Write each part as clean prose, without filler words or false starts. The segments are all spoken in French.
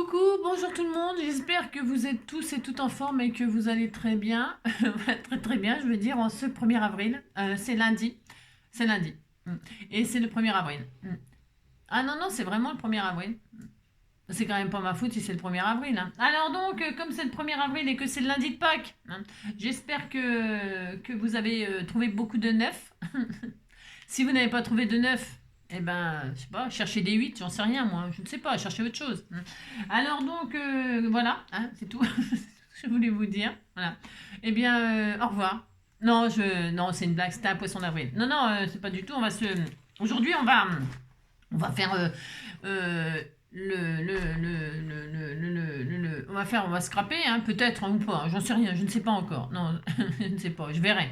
Coucou, bonjour tout le monde, j'espère que vous êtes tous et toutes en forme et que vous allez très bien, très très bien je veux dire, en ce 1er avril, c'est lundi, et c'est le 1er avril. Ah non, non, c'est vraiment le 1er avril. C'est quand même pas ma faute si c'est le 1er avril. Alors donc, comme c'est le 1er avril et que c'est le lundi de Pâques, j'espère que vous avez trouvé beaucoup de neuf. Si vous n'avez pas trouvé de neuf, eh ben, je sais pas, cherchez des 8, j'en sais rien moi, je ne sais pas, cherchez autre chose. Alors donc, voilà, c'est tout ce que je voulais vous dire. Voilà. Eh bien, au revoir. Non, c'est une blague, c'était un poisson d'avril. Non, non, c'est pas du tout, Aujourd'hui, on va faire euh, on va scraper, peut-être ou pas, j'en sais rien, je ne sais pas encore. Non, je ne sais pas, je verrai.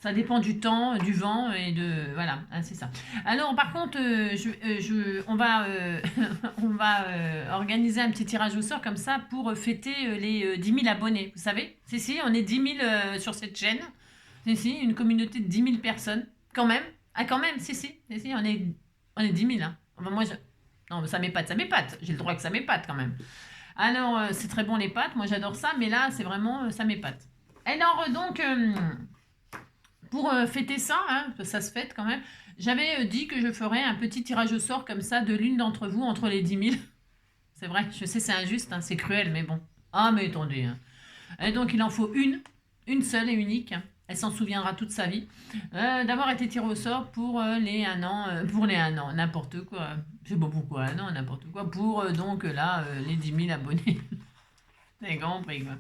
Ça dépend du temps, du vent et de voilà, c'est ça. Alors par contre, on va organiser un petit tirage au sort comme ça pour fêter les 10 000 abonnés. Vous savez, si, on est 10 000 sur cette chaîne. Si, une communauté de 10 000 personnes, quand même. Ah quand même, si, on est 10 000. Enfin, non, ça m'épate. J'ai le droit que ça m'épate quand même. Alors, c'est très bon les pâtes, moi j'adore ça, mais là, c'est vraiment, ça m'épate. Alors, donc, pour fêter ça, ça se fête quand même, j'avais dit que je ferais un petit tirage au sort comme ça de l'une d'entre vous entre les 10 000. C'est vrai, je sais, c'est injuste, c'est cruel, mais bon. Ah, mais attendez. Et donc, il en faut une seule et unique. Elle s'en souviendra toute sa vie, d'avoir été tirée au sort pour les 1 an, n'importe quoi. Je sais pas pourquoi, non, n'importe quoi. Pour donc là, les 10 000 abonnés. C'est compris quoi.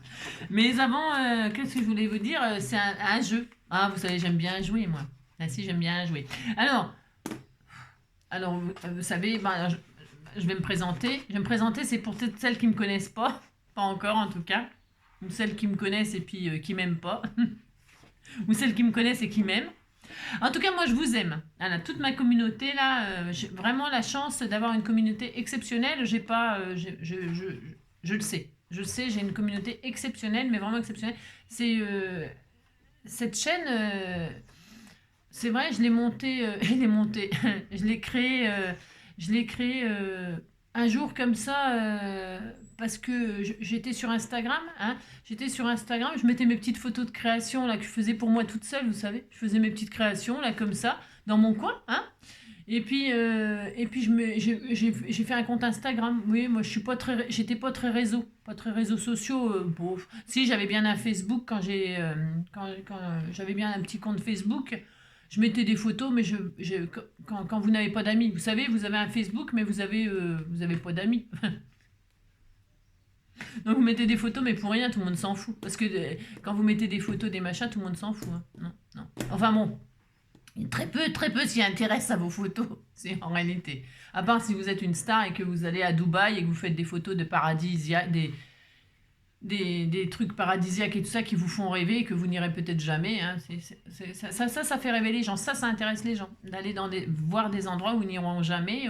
Mais avant, qu'est-ce que je voulais vous dire? C'est un jeu. Ah, vous savez, j'aime bien jouer, moi. Ah si, j'aime bien jouer. Alors vous savez, je vais me présenter. Je vais me présenter, c'est pour toutes celles qui me connaissent pas. Pas encore, en tout cas. Ou celles qui me connaissent et puis qui m'aiment pas. Ou celles qui me connaissent et qui m'aiment. En tout cas, moi, je vous aime. Voilà, toute ma communauté, là, j'ai vraiment la chance d'avoir une communauté exceptionnelle. J'ai pas, je le sais. Je le sais, j'ai une communauté exceptionnelle, mais vraiment exceptionnelle. C'est cette chaîne, c'est vrai, je l'ai montée, je l'ai créée un jour comme ça parce que j'étais sur Instagram. J'étais sur Instagram, je mettais mes petites photos de création là que je faisais pour moi toute seule, vous savez. Je faisais mes petites créations là comme ça dans mon coin. Et puis j'ai fait un compte Instagram. Oui, moi j'étais pas très réseaux sociaux. Si j'avais bien un Facebook quand j'avais bien un petit compte Facebook. Je mettais des photos, mais quand vous n'avez pas d'amis, vous savez, vous avez un Facebook, mais vous avez pas d'amis. Donc vous mettez des photos, mais pour rien, tout le monde s'en fout. Parce que quand vous mettez des photos, des machins, tout le monde s'en fout. Non, non. Enfin bon, très peu s'y intéressent à vos photos, c'est en réalité. À part si vous êtes une star et que vous allez à Dubaï et que vous faites des photos de paradisiaques, des trucs paradisiaques et tout ça qui vous font rêver et que vous n'irez peut-être jamais. Ça fait rêver les gens. Ça intéresse les gens. D'aller voir des endroits où ils n'iront jamais,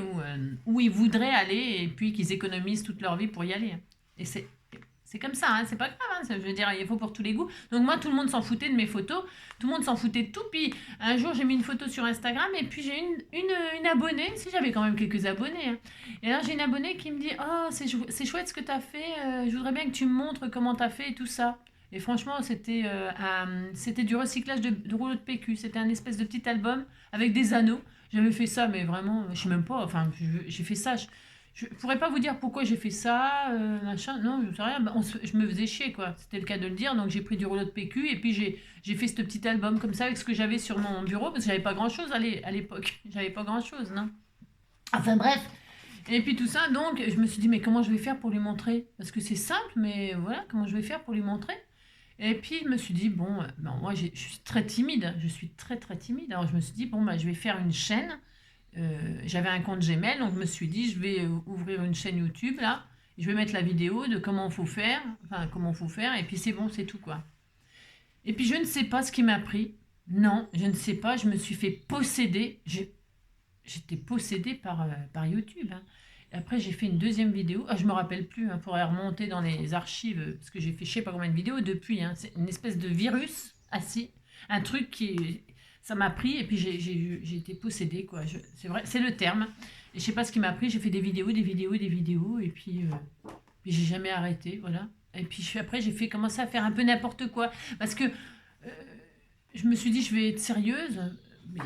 où ils voudraient aller et puis qu'ils économisent toute leur vie pour y aller. Et c'est comme ça, c'est pas grave, je veux dire, il faut pour tous les goûts. Donc moi, tout le monde s'en foutait de mes photos, tout le monde s'en foutait de tout. Puis un jour, j'ai mis une photo sur Instagram et puis j'ai une abonnée, si j'avais quand même quelques abonnés. Et alors j'ai une abonnée qui me dit, oh, c'est chouette ce que t'as fait, je voudrais bien que tu me montres comment t'as fait et tout ça. Et franchement, c'était du recyclage de rouleaux de PQ, c'était un espèce de petit album avec des anneaux. J'avais fait ça, mais vraiment, je sais même pas, enfin, j'ai fait ça. Je pourrais pas vous dire pourquoi j'ai fait ça, machin. Non, je sais rien. Je me faisais chier, quoi. C'était le cas de le dire. Donc j'ai pris du rouleau de PQ et puis j'ai fait ce petit album comme ça avec ce que j'avais sur mon bureau parce que j'avais pas grand chose à l'époque. J'avais pas grand chose, non. Enfin bref. Et puis tout ça, donc je me suis dit mais comment je vais faire pour lui montrer? Parce que c'est simple, mais voilà, comment je vais faire pour lui montrer? Et puis je me suis dit bon, moi je suis très timide. Je suis très très timide. Alors je me suis dit bon je vais faire une chaîne. J'avais un compte Gmail, donc je me suis dit, je vais ouvrir une chaîne YouTube, là, je vais mettre la vidéo de comment faut faire, et puis c'est bon, c'est tout, quoi. Et puis je ne sais pas ce qui m'a pris. Non, je ne sais pas, je me suis fait posséder. J'étais possédée par YouTube. Et après, j'ai fait une deuxième vidéo. Je me rappelle plus, il faudrait remonter dans les archives, parce que j'ai fait je sais pas combien de vidéos depuis. C'est une espèce de virus, assis, un truc qui... Ça m'a pris et puis j'ai été possédée, quoi. C'est vrai, c'est le terme. Et je sais pas ce qui m'a pris, j'ai fait des vidéos et puis Puis j'ai jamais arrêté, voilà. Et puis après, j'ai commencé à faire un peu n'importe quoi. Parce que je me suis dit, je vais être sérieuse. Mais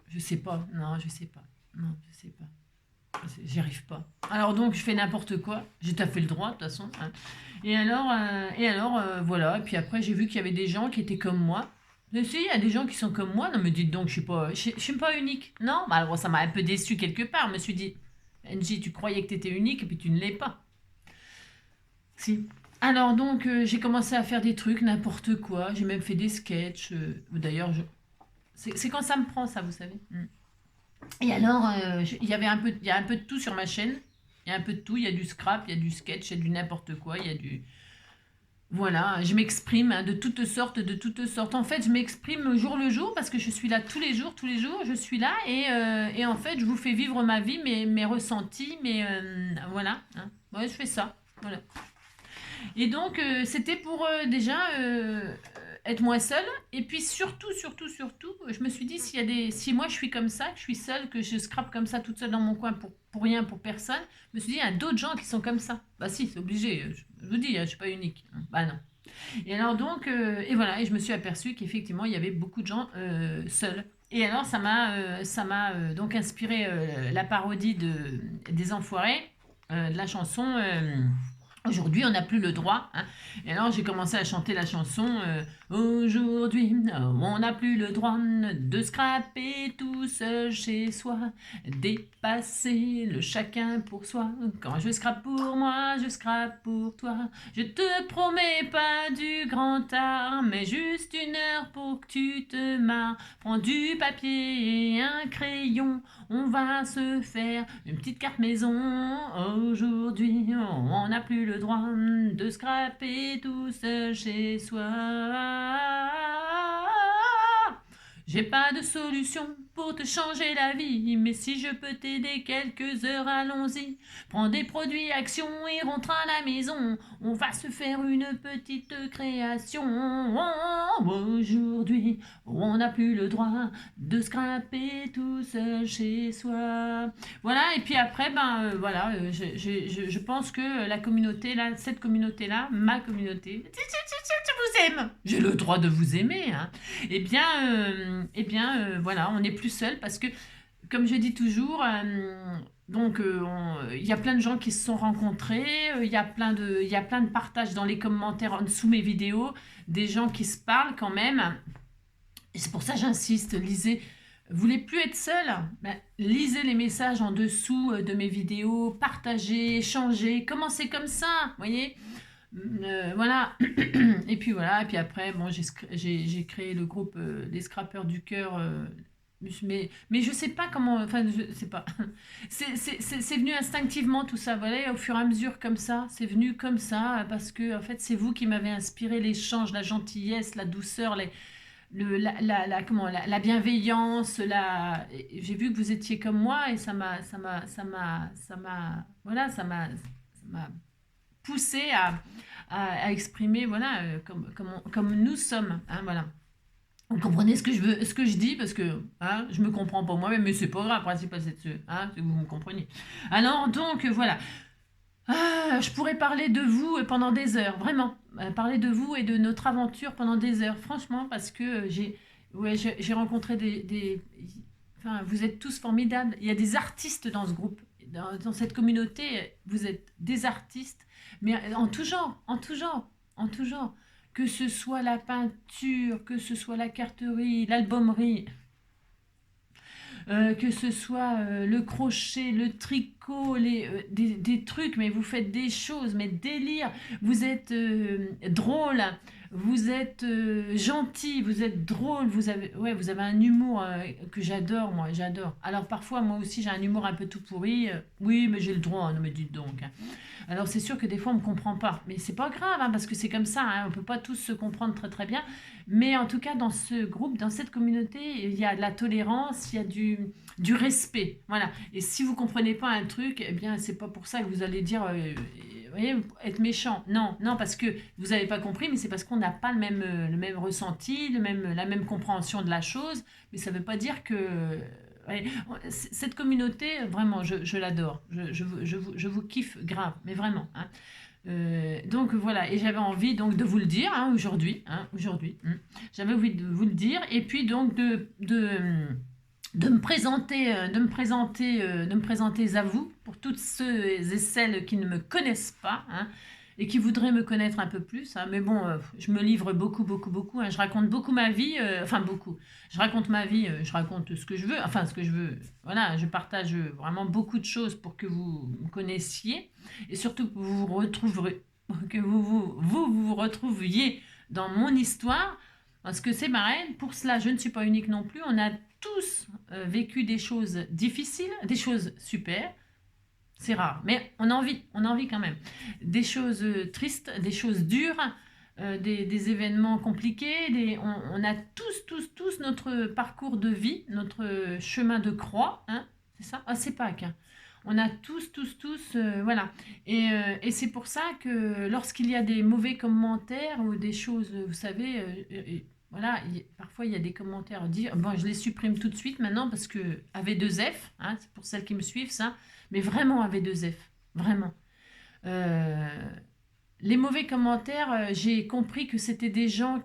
je sais pas. Non, je sais pas. Non, je sais pas. J'y arrive pas. Alors donc, je fais n'importe quoi. J'ai taffé le droit, de toute façon. Hein. Et alors, voilà. Et puis après, j'ai vu qu'il y avait des gens qui étaient comme moi. Mais si, il y a des gens qui sont comme moi. Non, mais dites donc, je suis pas unique. Non, bah alors ça m'a un peu déçu quelque part. Je me suis dit, Angie, tu croyais que tu étais unique et puis tu ne l'es pas. Si. Alors donc, j'ai commencé à faire des trucs, n'importe quoi. J'ai même fait des sketchs. D'ailleurs, c'est quand ça me prend, ça, vous savez. Et alors, il y a un peu de tout sur ma chaîne. Il y a un peu de tout. Il y a du scrap, il y a du sketch, il y a du n'importe quoi. Il y a du... Voilà, je m'exprime hein, de toutes sortes, de toutes sortes. En fait, je m'exprime au jour le jour parce que je suis là tous les jours, je suis là et en fait, je vous fais vivre ma vie, mes ressentis, voilà. Hein. Ouais, je fais ça. Voilà. Et donc, c'était pour déjà être moins seule. Et puis surtout, je me suis dit, si moi je suis comme ça, que je suis seule, que je scrape comme ça toute seule dans mon coin pour rien, pour personne, je me suis dit, il y a d'autres gens qui sont comme ça. Bah si, c'est obligé. Je vous dis, je suis pas unique. Bah non. Et alors donc, et voilà, et je me suis aperçue qu'effectivement, il y avait beaucoup de gens seuls. Et alors, ça m'a donc inspiré la parodie des Enfoirés, de la chanson Aujourd'hui, on n'a plus le droit. Hein. Et alors, j'ai commencé à chanter la chanson Aujourd'hui, on n'a plus le droit de scraper tout seul chez soi, dépasser le chacun pour soi. Quand je scrape pour moi, je scrape pour toi. Je te promets pas du grand art, mais juste une heure pour que tu te marres. Prends du papier et un crayon. On va se faire une petite carte maison. Aujourd'hui, on n'a plus le droit de scraper tout seul chez soi. J'ai pas de solution pour te changer la vie, mais si je peux t'aider quelques heures, allons-y. Prends des produits Action et rentre à la maison. On va se faire une petite création. Aujourd'hui, on n'a plus le droit de scraper tout seul chez soi. Voilà, et puis après, voilà, je pense que la communauté, là, cette communauté-là, ma communauté, je vous aime. J'ai le droit de vous aimer. Hein. Voilà, on n'est plus seul parce que, comme je dis toujours, donc il y a plein de gens qui se sont rencontrés, il y a plein de partages dans les commentaires en dessous mes vidéos, des gens qui se parlent quand même. Et c'est pour ça que j'insiste, lisez. Vous voulez plus être seul? Lisez les messages en dessous de mes vidéos, partagez, échangez, commencez comme ça, voyez. Voilà. Et puis voilà. Et puis après, bon, j'ai créé le groupe des scrappeurs du cœur. Mais je sais pas comment. Enfin, je sais pas. C'est venu instinctivement tout ça. Voilà, au fur et à mesure comme ça. C'est venu comme ça parce que en fait, c'est vous qui m'avez inspiré l'échange, la gentillesse, la douceur, la bienveillance. J'ai vu que vous étiez comme moi et voilà, ça m'a poussé à exprimer voilà comme nous sommes hein, voilà. Vous comprenez ce que je dis parce que hein, je me comprends pas moi-même mais c'est pas grave, le principal c'est hein, que vous me compreniez. Alors donc voilà. Je pourrais parler de vous pendant des heures, vraiment. Parler de vous et de notre aventure pendant des heures, franchement, parce que j'ai rencontré enfin, vous êtes tous formidables. Il y a des artistes dans ce groupe, dans cette communauté. Vous êtes des artistes, mais en tout genre, en tout genre, en tout genre. Que ce soit la peinture, que ce soit la carterie, l'albumerie, que ce soit le crochet, le tricot, des trucs, mais vous faites des choses, mais délire. Vous êtes drôle, vous êtes gentil, vous êtes drôle, vous avez un humour que j'adore, moi, j'adore. Alors parfois, moi aussi, j'ai un humour un peu tout pourri. Oui, mais j'ai le droit, non mais dites donc. Hein. Alors c'est sûr que des fois on me comprend pas, mais c'est pas grave hein, parce que c'est comme ça, hein, on peut pas tous se comprendre très très bien, mais en tout cas dans ce groupe, dans cette communauté, il y a de la tolérance, il y a du respect, voilà. Et si vous comprenez pas un truc, eh bien c'est pas pour ça que vous allez dire, vous voyez, être méchant. Non, non parce que vous n'avez pas compris, mais c'est parce qu'on n'a pas le même ressenti, la même compréhension de la chose, mais ça veut pas dire que ouais, cette communauté, vraiment, je l'adore. Je vous kiffe grave, mais vraiment. Hein. Donc voilà, et j'avais envie donc de vous le dire aujourd'hui. J'avais envie de vous le dire, et puis donc de me présenter, de me présenter à vous, pour toutes ceux et celles qui ne me connaissent pas, hein, et qui voudraient me connaître un peu plus. Hein. Mais bon, je me livre beaucoup. Hein. Je raconte beaucoup ma vie, enfin beaucoup. Je raconte ma vie, je raconte ce que je veux, enfin ce que je veux. Voilà, je partage vraiment beaucoup de choses pour que vous me connaissiez, et surtout que vous vous retrouverez, que vous retrouviez dans mon histoire, parce que c'est marrant. Pour cela, je ne suis pas unique non plus. On a tous vécu des choses difficiles, des choses super. C'est rare, mais on en vit quand même. Des choses tristes, des choses dures, des événements compliqués. On a tous notre parcours de vie, notre chemin de croix. Hein, c'est ça. Ah, c'est Pâques. Hein. On a tous, voilà. Et c'est pour ça que lorsqu'il y a des mauvais commentaires ou des choses, vous savez, voilà, parfois il y a des commentaires bon, je les supprime tout de suite maintenant parce que AV2F, hein, c'est pour celles qui me suivent, ça, mais vraiment AV2F, vraiment. Les mauvais commentaires, j'ai compris que c'était des gens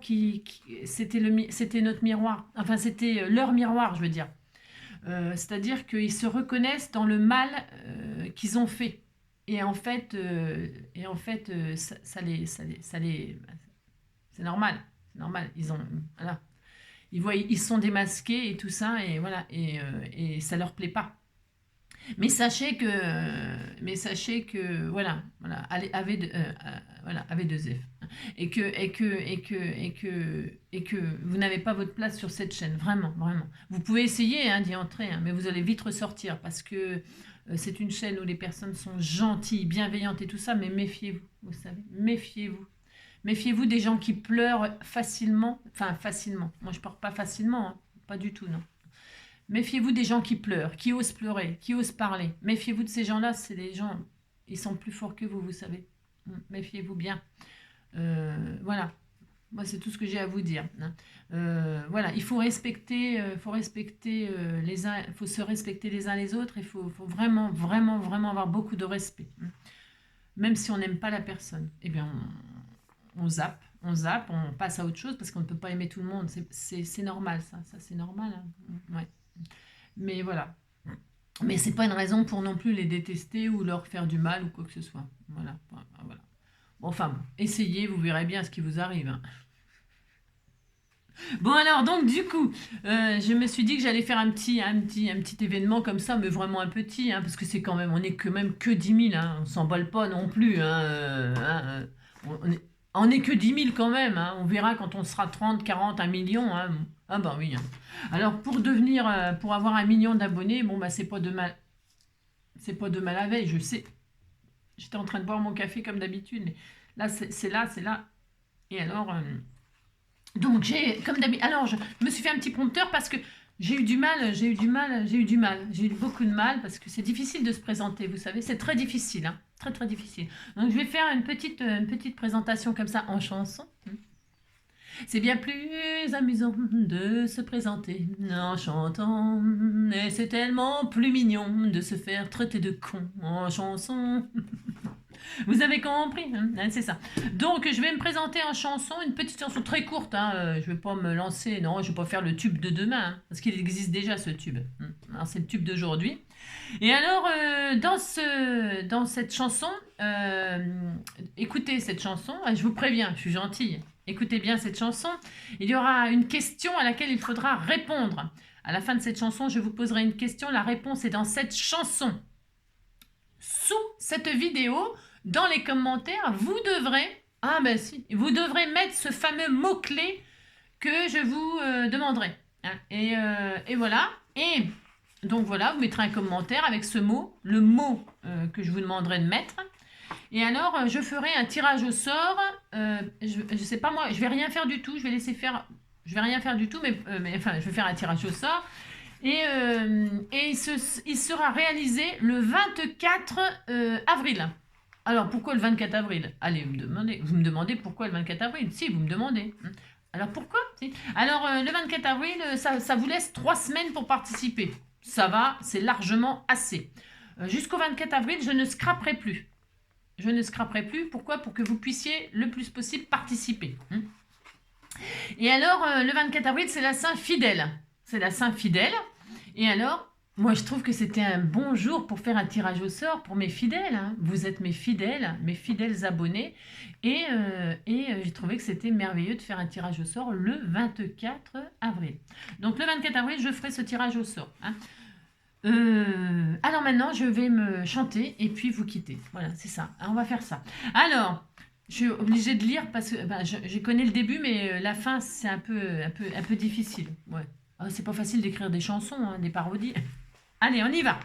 c'était notre miroir, enfin c'était leur miroir, je veux dire. C'est-à-dire qu'ils se reconnaissent dans le mal qu'ils ont fait. Et en fait, ça les, c'est normal. C'est normal. Voilà. Ils sont démasqués et tout ça, et voilà, et ça leur plaît pas. Mais sachez que voilà, allez, AV2F, et que vous n'avez pas votre place sur cette chaîne, vraiment. Vous pouvez essayer d'y entrer, mais vous allez vite ressortir parce que c'est une chaîne où les personnes sont gentilles, bienveillantes et tout ça, mais méfiez-vous, vous savez, méfiez-vous. Méfiez-vous des gens qui pleurent facilement, enfin facilement. Moi je pleure pas facilement, pas du tout, non. Méfiez-vous des gens qui pleurent, qui osent pleurer, qui osent parler. Méfiez-vous de ces gens-là, c'est des gens, ils sont plus forts que vous savez. Méfiez-vous bien. Voilà. Moi, c'est tout ce que j'ai à vous dire. Voilà, il faut respecter, les uns, il faut se respecter les uns les autres. Il faut vraiment avoir beaucoup de respect. Même si on n'aime pas la personne, eh bien, on zappe, on passe à autre chose parce qu'on ne peut pas aimer tout le monde. C'est normal, ça c'est normal. Hein. Ouais. Mais voilà. Mais c'est pas une raison pour non plus les détester ou leur faire du mal ou quoi que ce soit. Voilà. Bon, enfin, essayez, vous verrez bien ce qui vous arrive. Hein. Bon alors, donc du coup, je me suis dit que j'allais faire un petit événement comme ça, mais vraiment un petit, hein, parce que c'est quand même, on est quand même que 10 000, hein, on s'emballe pas non plus. Hein, on est que 10 000 quand même, hein, on verra quand on sera 30, 40, 1 million. Hein. Ah bah oui. Hein. Alors pour avoir 1 million d'abonnés, bon bah c'est pas de mal la veille, je sais. J'étais en train de boire mon café comme d'habitude, mais là c'est là. Et alors, donc comme d'habitude, alors je me suis fait un petit prompteur parce que j'ai eu beaucoup de mal parce que c'est difficile de se présenter, vous savez, c'est très difficile, hein, très difficile. Donc je vais faire une petite présentation comme ça en chanson. C'est bien plus amusant de se présenter en chantant, et c'est tellement plus mignon de se faire traiter de con en chanson. Vous avez compris, hein, c'est ça. Donc je vais me présenter en chanson, une petite chanson très courte. Hein, je vais pas me lancer, non, je vais pas faire le tube de demain, hein, parce qu'il existe déjà ce tube. Alors c'est le tube d'aujourd'hui. Et alors dans cette chanson, écoutez cette chanson. Je vous préviens, je suis gentille. Écoutez bien cette chanson. Il y aura une question à laquelle il faudra répondre. À la fin de cette chanson, je vous poserai une question. La réponse est dans cette chanson. Sous cette vidéo, dans les commentaires, vous devrez mettre ce fameux mot-clé que je vous demanderai. Hein. Et voilà. Et donc voilà, vous mettrez un commentaire avec ce mot, le mot que je vous demanderai de mettre. Et alors, je ferai un tirage au sort. Je sais pas moi, je vais rien faire du tout. Je vais laisser faire. Je vais rien faire du tout, mais enfin, je vais faire un tirage au sort. Et il sera réalisé le 24 avril. Alors, pourquoi le 24 avril? Allez, vous me demandez pourquoi le 24 avril? Si, vous me demandez. Alors, pourquoi? Alors, le 24 avril, ça vous laisse 3 semaines pour participer. Ça va, c'est largement assez. Jusqu'au 24 avril, je ne scraperai plus. Je ne scraperai plus. Pourquoi? Pour que vous puissiez le plus possible participer. Et alors, le 24 avril, c'est la Saint-Fidèle. C'est la Saint-Fidèle. Et alors, moi, je trouve que c'était un bon jour pour faire un tirage au sort pour mes fidèles. Hein. Vous êtes mes fidèles abonnés. Et j'ai trouvé que c'était merveilleux de faire un tirage au sort le 24 avril. Donc, le 24 avril, je ferai ce tirage au sort. Hein. Alors maintenant, je vais me chanter et puis vous quitter. Voilà, c'est ça. On va faire ça. Alors, je suis obligée de lire parce que je connais le début, mais la fin, c'est un peu difficile. Ouais. C'est pas facile d'écrire des chansons, hein, des parodies. Allez, on y va.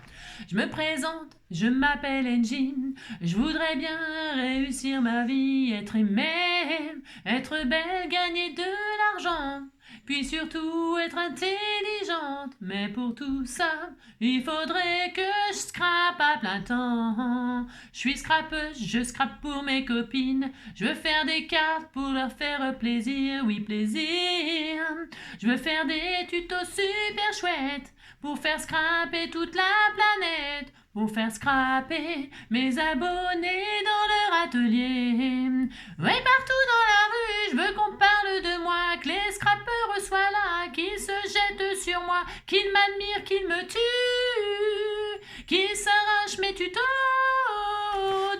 Je me présente, je m'appelle Engine. Je voudrais bien réussir ma vie, être aimée, être belle, gagner de l'argent. Puis surtout être intelligente. Mais pour tout ça, il faudrait que je scrape à plein temps. Je suis scrapeuse, je scrape pour mes copines. Je veux faire des cartes pour leur faire plaisir, oui plaisir. Je veux faire des tutos super chouettes pour faire scraper toute la planète. Pour faire scraper mes abonnés dans leur atelier. Ouais, partout dans la rue, je veux qu'on parle de moi, que les scrappeurs soient là, qu'ils se jettent sur moi, qu'ils m'admirent, qu'ils me tuent, qu'ils s'arrachent mes tutos,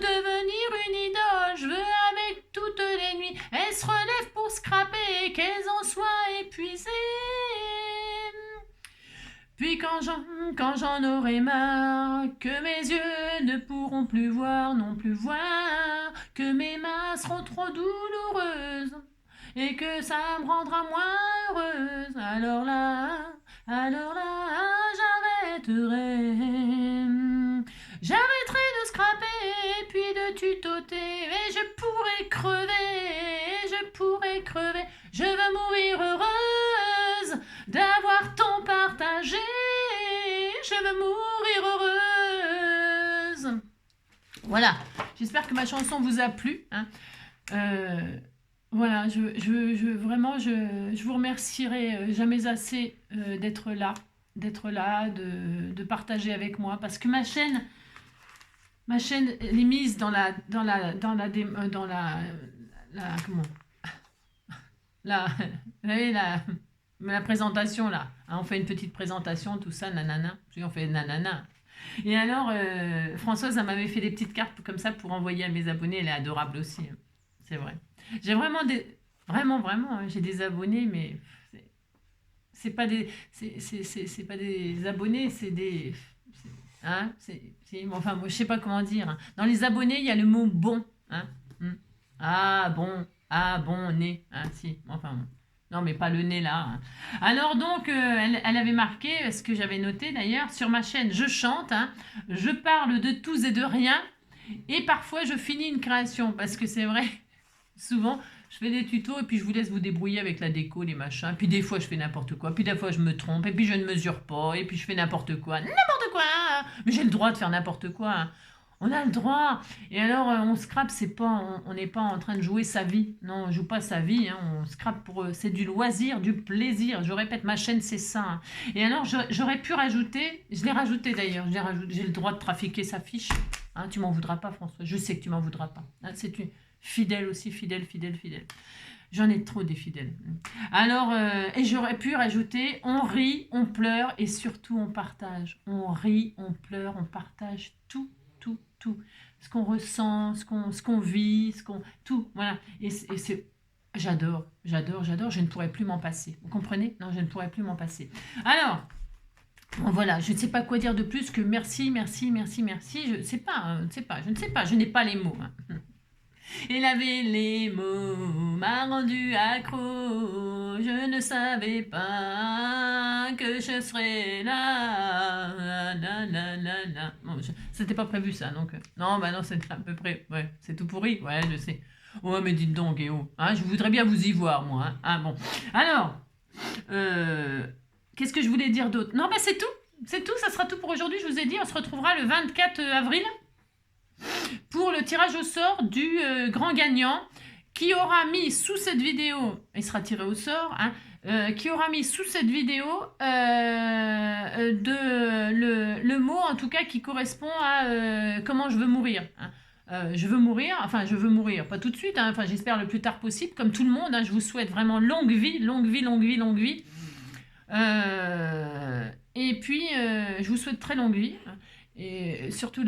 devenir une idole, je veux avec toutes les nuits, elles se relèvent pour scraper, qu'elles en soient épuisées. Puis quand j'en aurai marre, que mes yeux ne pourront plus voir, non plus voir, que mes mains seront trop douloureuses, et que ça me rendra moins heureuse, alors là, j'arrêterai. J'arrêterai de scraper, puis de tutoter, et je pourrai crever, je veux mourir heureuse, d'avoir tant partagé, je veux mourir heureuse. Voilà, j'espère que ma chanson vous a plu. Hein. Voilà, vraiment, je vous remercierai jamais assez d'être là, de partager avec moi, parce que ma chaîne elle est mise dans la comment, vous savez, la présentation là. Hein, on fait une petite présentation, tout ça, nanana. Puis on fait nanana. Et alors, Françoise, elle m'avait fait des petites cartes comme ça pour envoyer à mes abonnés. Elle est adorable aussi. Hein. C'est vrai. J'ai vraiment vraiment, hein, j'ai des abonnés, mais c'est pas des abonnés, c'est des, hein, enfin, moi, je sais pas comment dire. Hein. Dans les abonnés, il y a le mot bon. Hein. Ah bon, nez. Hein, si, enfin bon. Non, mais pas le nez là. Hein. Alors donc, elle avait marqué, ce que j'avais noté d'ailleurs, sur ma chaîne, je chante, hein, je parle de tout et de rien, et parfois je finis une création, parce que c'est vrai, souvent, je fais des tutos et puis je vous laisse vous débrouiller avec la déco, les machins, puis des fois je fais n'importe quoi, puis des fois je me trompe, et puis je ne mesure pas, et puis je fais n'importe quoi, hein. Mais j'ai le droit de faire n'importe quoi, hein. On a le droit. Et alors, on scrape, on n'est pas en train de jouer sa vie. Non, on joue pas sa vie. Hein. On scrape c'est du loisir, du plaisir. Je répète, ma chaîne, c'est ça. Hein. Et alors, j'aurais pu rajouter, je l'ai rajouté d'ailleurs, j'ai le droit de trafiquer sa fiche. Hein, tu m'en voudras pas, François. Je sais que tu m'en voudras pas. Hein, c'est une fidèle aussi, fidèle. J'en ai trop des fidèles. Alors, et j'aurais pu rajouter, on rit, on pleure et surtout on partage. On rit, on pleure, on partage tout. Ce qu'on ressent, ce qu'on vit, tout, voilà. Et c'est, j'adore, je ne pourrais plus m'en passer. Vous comprenez? Non, je ne pourrais plus m'en passer. Alors, bon, voilà, je ne sais pas quoi dire de plus que merci. Je ne sais pas, je n'ai pas les mots. Hein. Et laver les mots m'a rendu accro. Je ne savais pas que je serais là. Bon, c'était pas prévu ça, donc. Non, bah non, c'était à peu près. Ouais, c'est tout pourri. Ouais, je sais. Ouais, mais dites donc, Guéo. Hein, je voudrais bien vous y voir, moi. Hein. Ah bon. Alors, qu'est-ce que je voulais dire d'autre? Non, bah c'est tout. C'est tout, ça sera tout pour aujourd'hui. Je vous ai dit, on se retrouvera le 24 avril. Pour le tirage au sort du grand gagnant qui aura mis sous cette vidéo, il sera tiré au sort, hein, qui aura mis sous cette vidéo le mot en tout cas qui correspond à comment je veux mourir. Hein. Je veux mourir, enfin je veux mourir, pas tout de suite, hein, enfin j'espère le plus tard possible, comme tout le monde, hein, je vous souhaite vraiment longue vie, longue vie, longue vie, longue vie. Et puis je vous souhaite très longue vie, hein, et surtout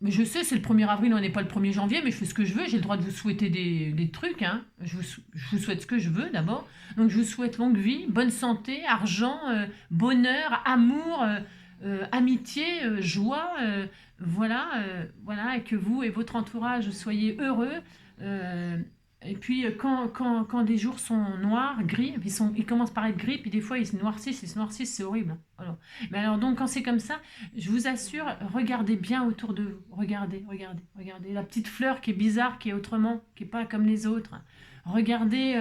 mais je sais, c'est le 1er avril, on n'est pas le 1er janvier, mais je fais ce que je veux, j'ai le droit de vous souhaiter des trucs, hein. Je vous souhaite ce que je veux d'abord. Donc je vous souhaite longue vie, bonne santé, argent, bonheur, amour, amitié, joie, voilà, et que vous et votre entourage soyez heureux. Et puis quand des jours sont noirs, gris, ils commencent par être gris, puis des fois ils se noircissent, c'est horrible. Alors, mais alors donc quand c'est comme ça, je vous assure, regardez bien autour de vous, regardez la petite fleur qui est bizarre, qui est autrement, qui est pas comme les autres. Regardez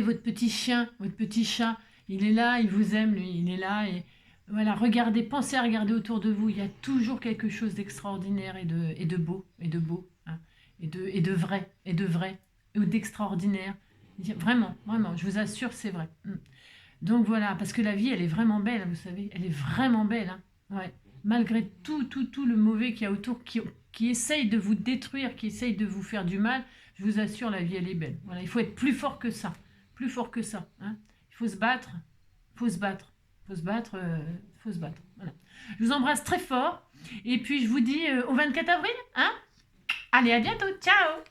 votre petit chien, votre petit chat, il est là, il vous aime, lui, il est là et voilà, regardez, pensez à regarder autour de vous, il y a toujours quelque chose d'extraordinaire et de beau, hein, et de vrai, ou d'extraordinaire. Vraiment, je vous assure, c'est vrai. Donc voilà, parce que la vie, elle est vraiment belle, vous savez, elle est vraiment belle. Hein. Ouais. Malgré tout le mauvais qu'il y a autour, qui essaye de vous détruire, qui essaye de vous faire du mal, je vous assure, la vie, elle est belle. Voilà, il faut être plus fort que ça, Hein. Il faut se battre, Voilà. Je vous embrasse très fort, et puis je vous dis au 24 avril, hein. Allez, à bientôt, ciao.